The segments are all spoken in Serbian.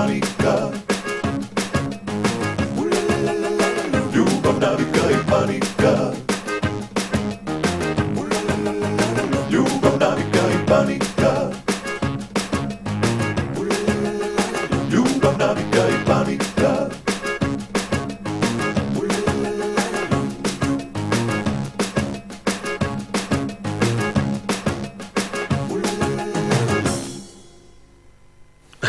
panika. Ljubav, navika i panika. Ljubav, navika i panika. Ljubav, navika i panika.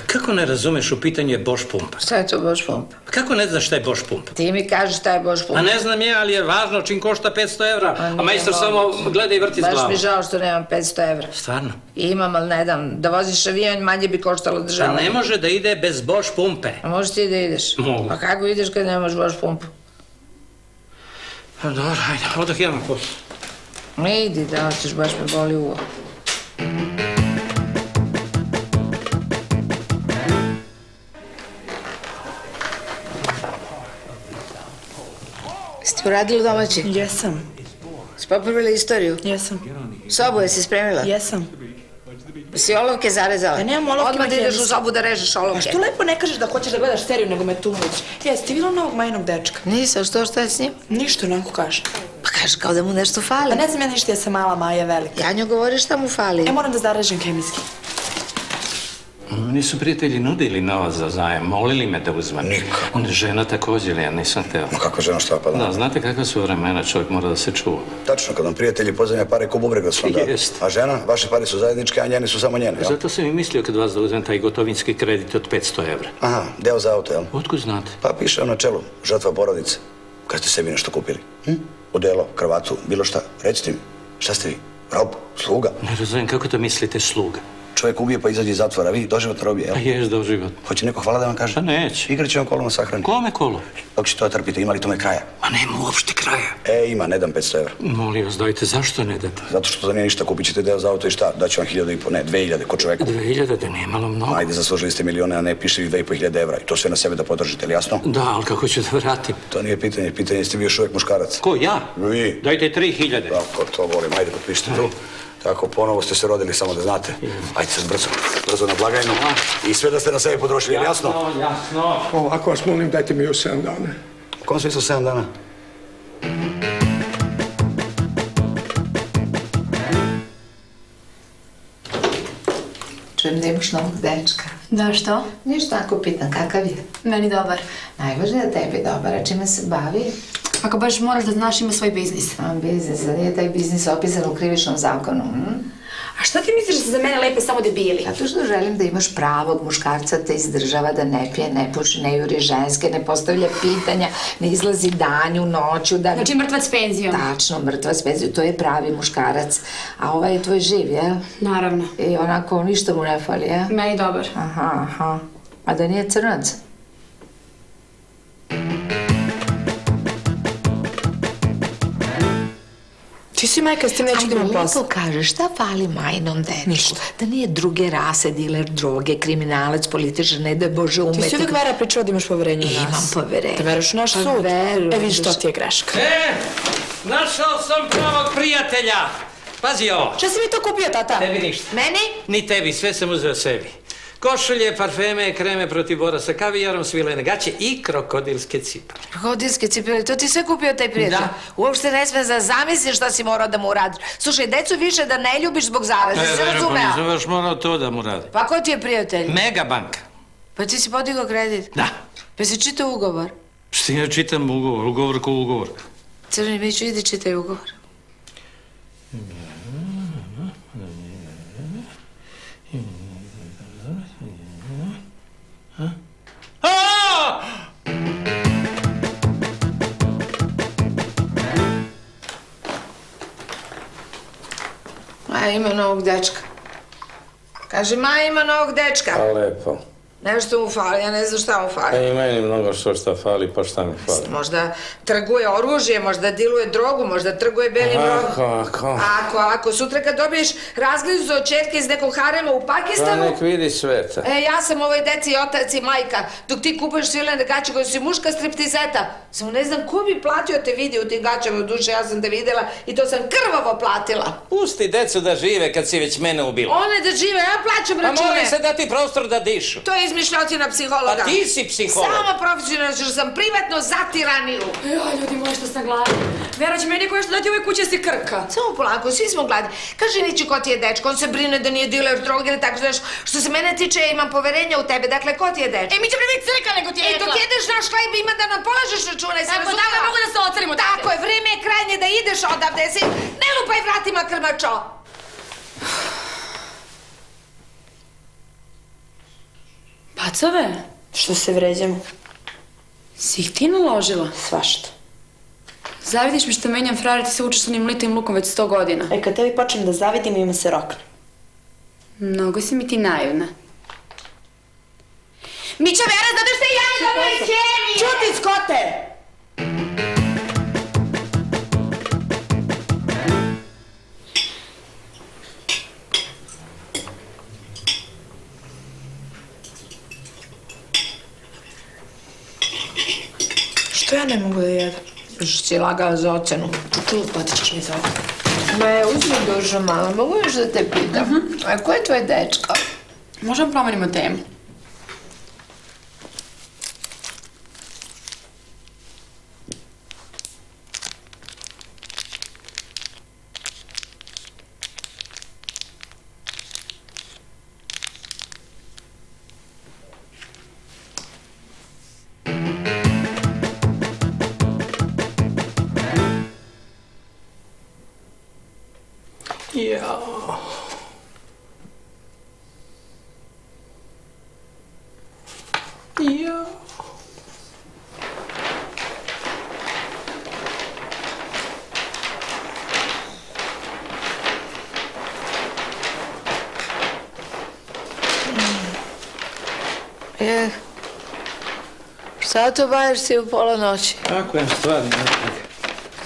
Kako ne razumeš, u pitanju je Bosch pumpa? Šta je to Bosch pumpa? Kako ne znaš šta je Bosch pumpa? Ti mi kažeš šta je Bosch pumpa. A ne znam je, ali je važno čim košta 500 evra. A majstor samo gleda i vrti s glavom. Baš mi žao što nemam 500 evra. Stvarno? Imam, ali ne dam. Da voziš avion, manje bi koštalo država. Pa ne može da ide bez Bosch pumpe. A možeš ti da ideš? Mogu. A kako ideš kad nemaš Bosch pumpu? Pa dobro, ajde, odah ja na poslu. Ne idi da hoćeš, baš me boli uvo. Jeste uradili domaći? Jesam. Si popravila istoriju? Jesam. Sobu jesi spremila? Jesam. Si olovke zarezala? Ja nemam olovke, Odmah da ideš u Marijana. sobu da režeš A olovke. što lepo ne kažeš da hoćeš da gledaš seriju, nego me tu nudiš. Jesi ti vidjela novog Majinog dečka? Nisam, šta je s njim? Ništa, onako kaže. Pa kaže kao da mu nešto fali. Pa ne znam ja ništa, ja sam mala, Maja velika. Janjo govori šta mu fali. Moram da zarežem hemijski. Nisu prijatelji nudili novac za zajem, molili me da uzmem. Niko. Onda žena također, ja nisam teo. Ma kako žena šta pa da? Da, znate kakva su vremena, čovjek mora da se čuva. Tačno, kad vam prijatelji pozemlja pare ko bubrega su onda. Jest. A žena, vaše pare su zajedničke, a njene su samo njene, jel? Zato sam i mislio kad vas da uzmem taj gotovinski kredit od 500 evra. Aha, deo za auto, jel? Otkud znate? Pa piše na čelu, žrtva porodice. Kad ste sebi nešto kupili? Odelo, kravatu, bilo šta. Recite mi, šta ste vi? Rob, sluga? Ne razumijem kako to mislite sluga. Čovjek ubije pa izađe iz zatvora, vi doživotno robije, jel? Pa ješ doživot. Hoće neko hvala da vam kaže? Pa neće. Igrat će vam kolo na sahrani. Kome kolo? Dok će to trpite, ima li tome kraja? Ma nema uopšte kraja. Ima, ne dam 500 evra. Molim vas, dajte, zašto ne date? Zato što to nije ništa, kupit ćete deo za auto i šta? Daću vam 1.500, ne, 2.000 ko čoveku. 2000, da nije malo mnogo. Ajde, zaslužili ste milione, a ne pišljivih 2.500 evra. I to sve na sebe da podržite, ili jasno? Da, ali kako ću da vratim? To nije pitanje, pitanje jeste vi još uvijek muškarac. Ko, ja? Vi. Dajte 3000. Tako, to volim, ajde potpišite tu. Tako, ponovo ste se rodili, samo da znate. Ajde sad brzo na blagajnu. I sve da ste na sebi potrošili, jel jasno? Jasno. Ovako vas molim, dajte mi još 7 dana. U kom smislu 7 dana? Čujem da imaš novog dečka. Da, što? Ništa, ako pitan, kakav je? Meni dobar. Najvažnije da tebi dobar, a čime se bavi? Ako baš moraš da znaš, ima svoj biznis. A biznis, a nije taj biznis opisan u krivičnom zakonu, A što ti misliš da se za mene lepe samo debili? Zato što želim da imaš pravog muškarca, te izdržava, da ne pije, ne puši, ne juri ženske, ne postavlja pitanja, ne izlazi danju, noću, da... Znači mrtvac s penzijom. Tačno, mrtvac s penzijom, to je pravi muškarac. A ovaj je tvoj živ, jel? Naravno. I onako ništa mu ne fali, jel? Meni dobar. Aha. A da nije crnac? Ti si majka, s tim neću da imam posla. Lepo kažeš, šta fali Majinom dečku? Ništa. Da nije druge rase, diler droge, kriminalac, političar, ne da Bože umetnik. Ti si uvijek Vera pričala da imaš poverenje u nas. Imam poverenje. Da veruješ u naš Pa sud. verujem. Vidiš, to ti je greška. Našao sam pravog prijatelja. Pazi ovo. Šta si mi to kupio, tata? Tebi ništa. Meni? Ni tebi, sve sam uzeo sebi. Košulje, parfeme, kreme protiv bora sa kavijarom, svilene gaće i krokodilske cipele. Krokodilske cipele, to ti sve kupio taj prijatelj? Da. Uopšte ne sme da zamisliš šta si morao da mu uradiš. Slušaj, decu više da ne ljubiš zbog zaraze, se razumeo? Nisam baš morao to da mu radim. Pa ko ti je prijatelj? Megabanka. Pa ti si podigao kredit? Da. Pa si čitao ugovor? Što ja čitam ugovor ko ugovor. Crni Miću, idi čitaj ugovor. Maja ima novog dečka. Kaže, Maja ima novog dečka. A lepo. Nešto mu fali, ja ne znam šta mu fali. I meni mnogo šta fali, pa šta mi fali? Možda trguje oružje, možda diluje drogu, možda trguje belim rogom. Ako sutra kad dobiješ razglizu za očetke iz nekog harema u Pa Pakistanu... nek vidi sveta. Ja sam ovoj deci i otac i majka, dok ti kupuješ svilene gaće koje si muška striptizeta. Samo ne znam ko bi platio te vidi u tim gaćama, u duše ja sam te vidjela i to sam krvavo platila. Pusti decu da žive kad si već mene ubila. One da žive, ja plaćam Pa račune. mora se dati prostor da dišu. To je izmišljotina psihologa. Pa ti si psiholog. Samo profesionalno, što sam privatno za tiraniju. Joj, ljudi moji, što sam gladna. Vera će meni neko nešto dati, ove kuće se krka. Samo polako, svi smo gladni. Kaži Nići ko ti je dečko, on se brine da nije diler droge ili tako znaš. Što se mene tiče, ja imam poverenja u tebe, dakle, ko ti je dečko? Mi će biti crka nego ti je rekla. Dok jedeš naš hleb ima da nam polažeš račune, se razumela? Tako, mogu da se ocelimo. Tako je, vreme je krajnje da ideš odavde, ne lupaj vratima krmačo. Pacove, što se vređamo? Si ih ti naložila? Svašta. Zavidiš mi što menjam frajera, ti se učiš s onim litim lukom već 100 godina. E, kad tebi počnem da zavidim, ima se rokne. Mnogo si mi ti naivna. Mića, Vera, zadeš se ja za moje ćelije! Čuti, skote! Što ja ne mogu da jedem? Što si lagala za ocenu. Čuču, platit ćeš mi za ovo. Ma, uzmi dužo malo, mogu još da te pitam. A ko je tvoj dečko? Možemo promenimo temu. Jao. Jao. Šta to baviš si u pola noći? Kako je stvarno?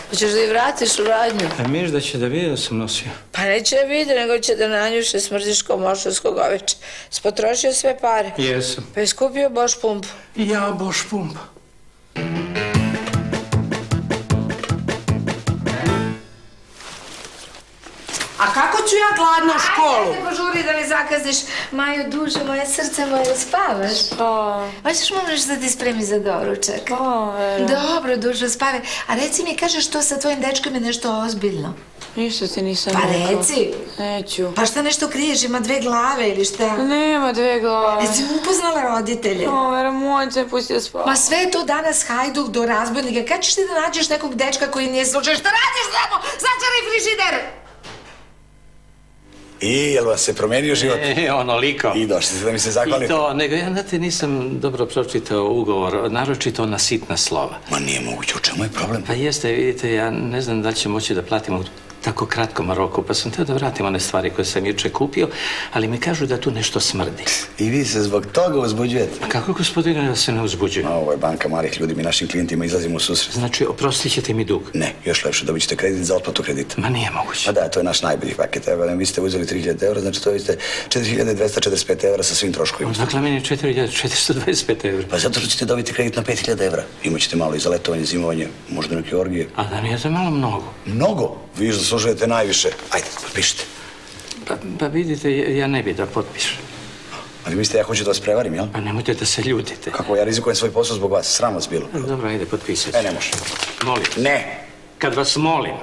Hoćeš da i vratiš u radnju? A miš da će da vidi da sam nosio? Pa neće da vidi, nego će da nanjuše smrdiš ko moštovskog oveče. Spotrošio sve pare. Jesam. Pa je skupio Boš pumpu. Ja, boš pumpa. A kako ću ja gladna u školu? Ajde, požuri da ne zakazniš. Majo, duže, moje srce moje, spavaš? Hoćeš mu nešto da ti spremi za doručak? Dobro, dužo, spavaj. A reci mi, kažeš to sa tvojim dečkom je nešto ozbiljno? Ništa ti nisam Pa rekla. reci. Neću. Pa šta nešto kriješ, ima 2 glave ili šta? Nema 2 glave. Jesi mu upoznala roditelje? Vera, molim te, pusti da spavam. Ma sve je to danas hajduk do razbojnika. Kad ćeš ti da nađeš nekog dečka koji nije slučaj? Šta radiš tamo? Začaraj frižider! I, jel vas se promijenio život? Onoliko. I došli ste da mi se zahvalite. I to, nego ja, znate, nisam dobro pročitao ugovor, naročito na sitna slova. Ma nije moguće, u čemu je problem? Pa jeste, vidite, ja ne znam da li će moći da platimo u tako kratkom roku, pa sam teo da vratim one stvari koje sam juče kupio, ali mi kažu da tu nešto smrdi. I vi se zbog toga uzbuđujete? A kako, gospodine, da se ne uzbuđujem? A ovo je banka malih ljudi, mi našim klijentima izlazimo u susret. Znači, oprostit ćete mi dug? Ne, još lepše, dobit ćete kredit za otplatu kredita. Ma nije moguće. Pa da, to je naš najbolji paket. Evo, vi ste uzeli 3000 eura, znači to ste 4245 eura sa svim troškovima. Dakle, meni je 4425 eura. Pa zato što ćete dobiti kredit na 5000 eura. Imaćete malo i za letovanje, zimovanje, možda neke orgije. A da nije za malo mnogo. Mnogo? Vi zaslužujete najviše. Ajde, potpišite. Pa vidite, ja ne bi da potpišem. Ali mislite, ja hoću da vas prevarim, jel? Pa nemojte da se ljutite. Kako, ja rizikujem svoj posao zbog vas, sram vas bilo. Dobro, ajde, potpisajte. Ne može. Molim. Ne. Kad vas molim.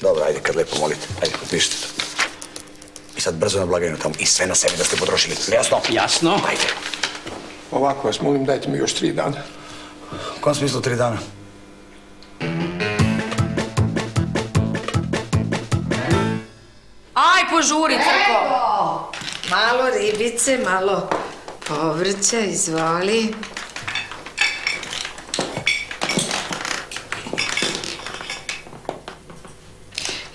Dobro, ajde, kad lepo molite. Ajde, potpišite to. I sad brzo na blagajnu tamo i sve na sebi da ste potrošili. Jasno? Jasno. Ajde. Ovako vas molim, dajte mi još 3 dana. U kom smislu 3 dana? Aj, požuri, crko! Evo, malo ribice, malo povrća, izvoli.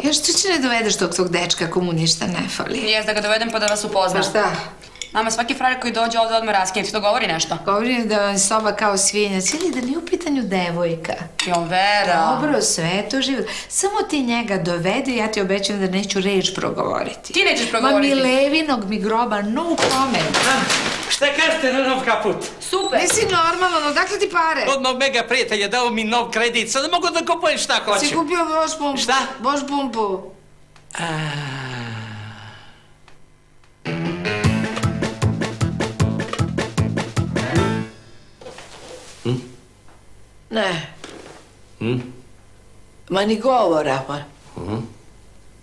Još ti će ne dovedeš tog svog dečka ako mu ništa ne fali. Jes, da ga dovedem pa da vas upoznam. Pa šta? Nama svaki frajer koji dođe ovdje odmah raskine. Ti to govori nešto? Govori da je soba kao svinjac ili da nije u pitanju devojka. Jo, Vera. Dobro, sve je to život. Samo ti njega dovedi, ja ti obećam da neću reč progovoriti. Ti nećeš progovoriti. Ma Milevinog mi groba, no comment. Šta kažete na nov kaput? Super. Nisi normalno, no dakle ti pare? Od mog mega prijatelja dao mi nov kredit, sad mogu da kupujem šta hoću. Si kupio Boš pumpu? Šta? Boš pumpu. Ne. Ma ni govora, pa.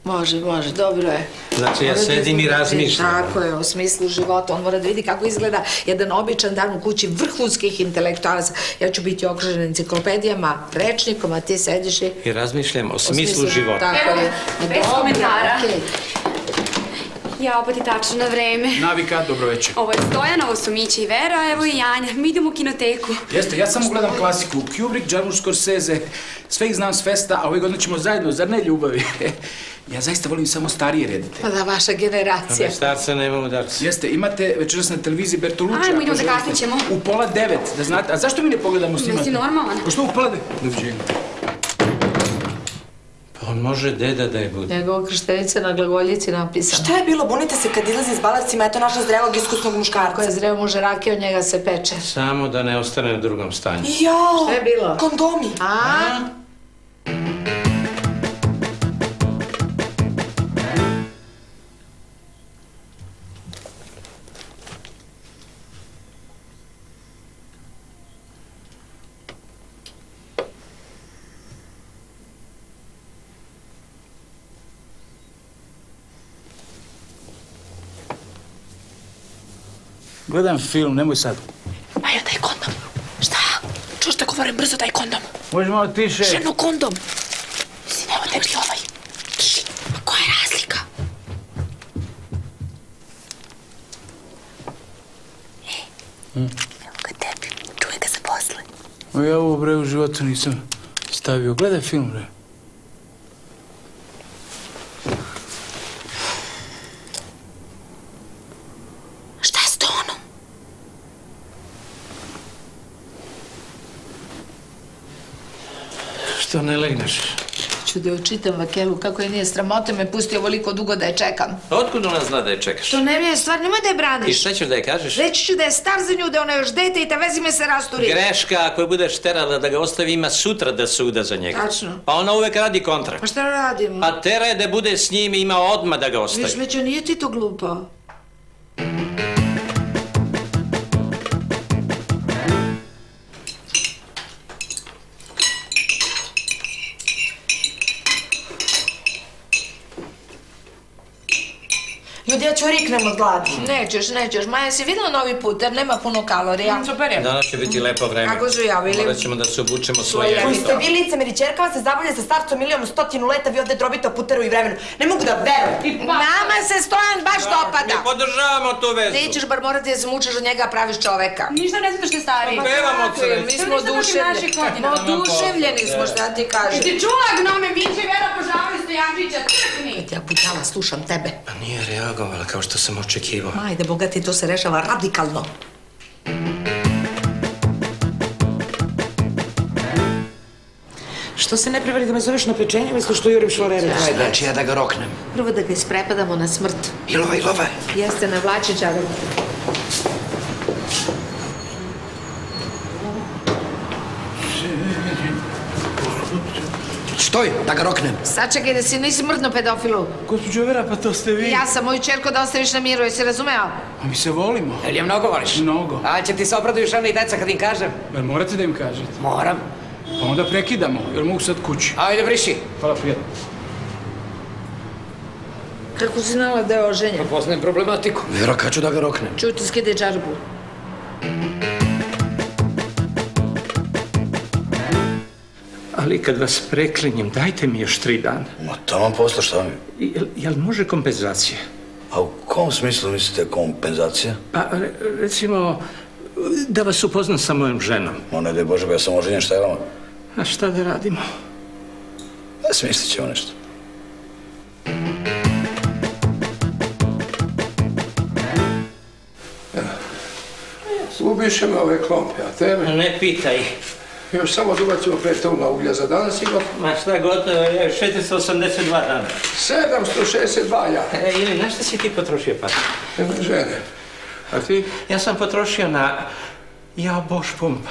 Može, dobro je. Znači, ja sedim i razmišljam. Tako je, u smislu života. On mora da vidi kako izgleda jedan običan dan u kući vrhunskih intelektualaca. Ja ću biti okružena enciklopedijama, rečnikom, a ti sediš i... I razmišljam o smislu života. Tako je. bez komentara. Okej. Ja opet je tačno na vreme. Navika, dobro večer. Ovo je Stojan, ovo su Mića i Vera, a evo i Janja. Mi idemo u kinoteku. Jeste, ja samo gledam klasiku. Kubrick, Jarmusch, Scorsese, sve ih znam s festa, a ove godine ćemo zajedno, zar ne ljubavi? Ja zaista volim samo starije reditelje. Pa da, vaša generacija. Starca nema udarca. Jeste, imate večeras na televiziji Bertolucci. Ajmo, ako idemo da želite. kasnit ćemo. U 8:30, da znate. A zašto mi ne pogledamo snimati? Jesi normalan? Pa što u 8:30? Doviđenja. Pa on može deda da je bude. Njegova krštenica na glagoljici napisana. Šta je bilo? Bunite se kad izlazi iz balavcima, eto našla zrelog iskusnog muškarca. Ko je zreo muže rakije, od njega se peče. Samo da ne ostane u drugom stanju. Jao! Šta je bilo? Kondomi. A? Gledam film, nemoj sad. Majo, daj kondom. Šta? Čuo što govorim, brzo daj kondom. Može malo tiše. Ženo, kondom. Mislim, evo tebi ovaj. Tši, pa koja je razlika? Evo ga tebi, čuvaj ga za posle. Ja ovo bre u životu nisam stavio. Gledaj film bre. Šta je s tonom? Što ne legneš? Ću da joj čitam Vakelu, kako je nije sramote me pustio ovoliko dugo da je čekam. Otkud ona zna da je čekaš? To ne mi je stvar, nemoj da je I braniš. šta ćeš da je kažeš? Reći ću da je star za nju, da ona još dete i da vezi me se rasturi. Greška, ako je budeš terala da ga ostavi, ima sutra da se uda za njega. Tačno. Pa ona uvek radi kontra. Pa šta radim? Pa tera je da bude s njim i ima odmah da ga ostavi. Viš, Međo, nije ti to glupo. Ljudi, ja ću riknem od gladi. Nećeš. Maja, si videla novi puter, nema puno kalorija. Super je. Danas će biti lepo vreme. Kako su javili? Morat ćemo da se obučemo Svoje svoje. Koji ste vi licemeri, čerka vam se zabavlja sa starcom 1.100.000 leta, vi ovde drobite o puteru i vremenu. Ne mogu da verujem. Nama se Stojan baš Mi dopada. podržavamo tu vezu. Ti ćeš bar morati da se mučeš od njega, praviš čoveka. Ništa ne znate što je stari. Pevamo od sreće. Mi smo oduševljeni smo, šta ti kažem. Ti čula gnome, Mića i Vera požavali Stojančića, crkni. Ja putala, slušam tebe. Pa nije reagovala kao što sam očekivao. Ajde, bogati, to se rešava radikalno. Što se ne prevari da me zoveš na pečenje, umjesto što jurim šlorere? Znači ja da ga roknem. Prvo da ga isprepadamo na smrt. Ilova. Jeste na Vlačića. Stoj, da ga roknem. Sačekaj da si nisi mrdno pedofilu. Gospođo Vera, pa to ste vi. Ja sam moju čerku da ostaviš na miru, jesi razumeo? A mi se volimo. Jel je mnogo voliš? Mnogo. A će ti se obraduju žene i deca kad im kažem? Jel morate da im kažete? Moram. Pa onda prekidamo, jer mogu sad kući. Ajde, vriši. Hvala, prijatno. Kako si znala da je oženjen? Poznajem problematiku. Vera, kad ću da ga roknem? Čuti, skide džarbu. Ali kad vas preklinjem, dajte mi još 3 dana. Ma tamo posla, šta mi? Jel može kompenzacija? A u kom smislu mislite kompenzacija? Pa, recimo, da vas upoznam sa mojom ženom. Ma ne daj Bože, ja sam oženjen, šta je vama? A šta da radimo? Smislit ćemo nešto. Ubiše me ove klompe, a tebe? Ne pitaj. Još samo dubacimo 5 tona uglja za danas i Ma šta gotovo, je 482 dana. 762 ja. Ili, na šta si ti potrošio para? Nema žene. A ti? Ja sam potrošio na Bosch pumpa.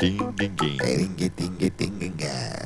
Ding, ding, ding, ding, ding, ding, ding.